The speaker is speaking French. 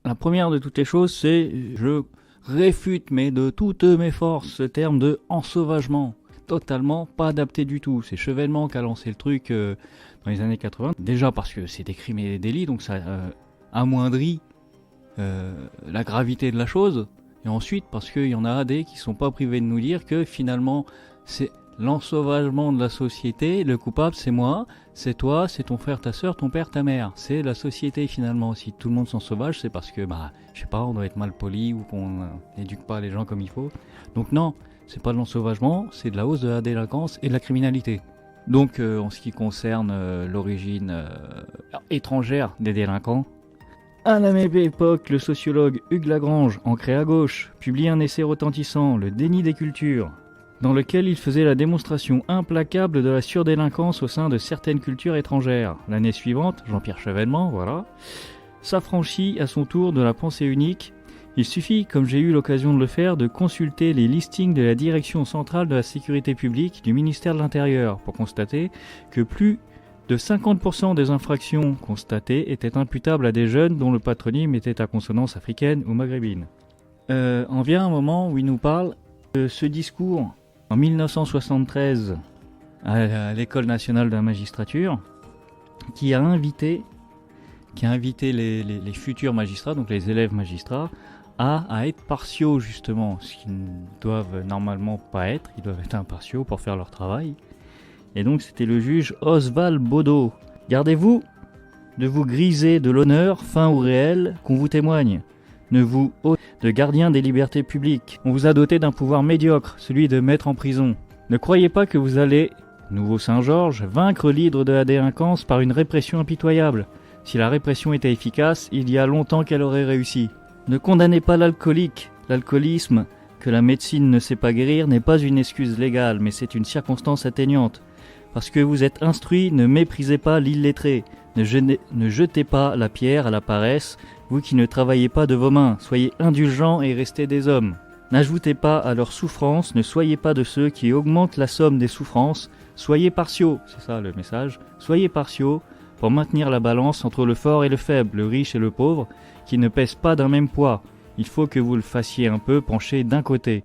La première de toutes les choses, c'est je réfute, mais de toutes mes forces, ce terme de ensauvagement. Totalement pas adapté du tout. C'est Chevènement qui a lancé le truc dans les années 80. Déjà parce que c'est des crimes et des délits, donc ça amoindrit la gravité de la chose. Et ensuite parce qu'il y en a des qui sont pas privés de nous dire que finalement c'est l'ensauvagement de la société, le coupable c'est moi, c'est toi, c'est ton frère, ta soeur, ton père, ta mère. C'est la société finalement. Si tout le monde s'ensauvage, c'est parce que, je sais pas, on doit être mal poli ou qu'on n'éduque pas les gens comme il faut. Donc non, c'est pas de l'ensauvagement, c'est de la hausse de la délinquance et de la criminalité. Donc en ce qui concerne l'origine étrangère des délinquants, à la même époque, le sociologue Hugues Lagrange, ancré à gauche, publie un essai retentissant, Le déni des cultures, dans lequel il faisait la démonstration implacable de la surdélinquance au sein de certaines cultures étrangères. L'année suivante, Jean-Pierre Chevènement, s'affranchit à son tour de la pensée unique. Il suffit, comme j'ai eu l'occasion de le faire, de consulter les listings de la Direction centrale de la sécurité publique du ministère de l'Intérieur pour constater que plus de 50% des infractions constatées étaient imputables à des jeunes dont le patronyme était à consonance africaine ou maghrébine. En vient un moment où il nous parle de ce discours en 1973 à l'École nationale de la magistrature qui a invité les futurs magistrats, donc les élèves magistrats, à être partiaux justement, ce qu'ils ne doivent normalement pas être. Ils doivent être impartiaux pour faire leur travail. Et donc c'était le juge Oswald Baudot. Gardez-vous de vous griser de l'honneur, fin ou réel, qu'on vous témoigne. Ne vous ôtez de gardien des libertés publiques. On vous a doté d'un pouvoir médiocre, celui de mettre en prison. Ne croyez pas que vous allez, nouveau Saint-Georges, vaincre l'hydre de la délinquance par une répression impitoyable. Si la répression était efficace, il y a longtemps qu'elle aurait réussi. Ne condamnez pas l'alcoolique. L'alcoolisme, que la médecine ne sait pas guérir, n'est pas une excuse légale, mais c'est une circonstance atténuante. Parce que vous êtes instruit, ne méprisez pas l'illettré. Ne jetez pas la pierre à la paresse, vous qui ne travaillez pas de vos mains. Soyez indulgents et restez des hommes. N'ajoutez pas à leurs souffrances, ne soyez pas de ceux qui augmentent la somme des souffrances. Soyez partiaux, c'est ça le message. Soyez partiaux pour maintenir la balance entre le fort et le faible, le riche et le pauvre, qui ne pèsent pas d'un même poids. Il faut que vous le fassiez un peu pencher d'un côté.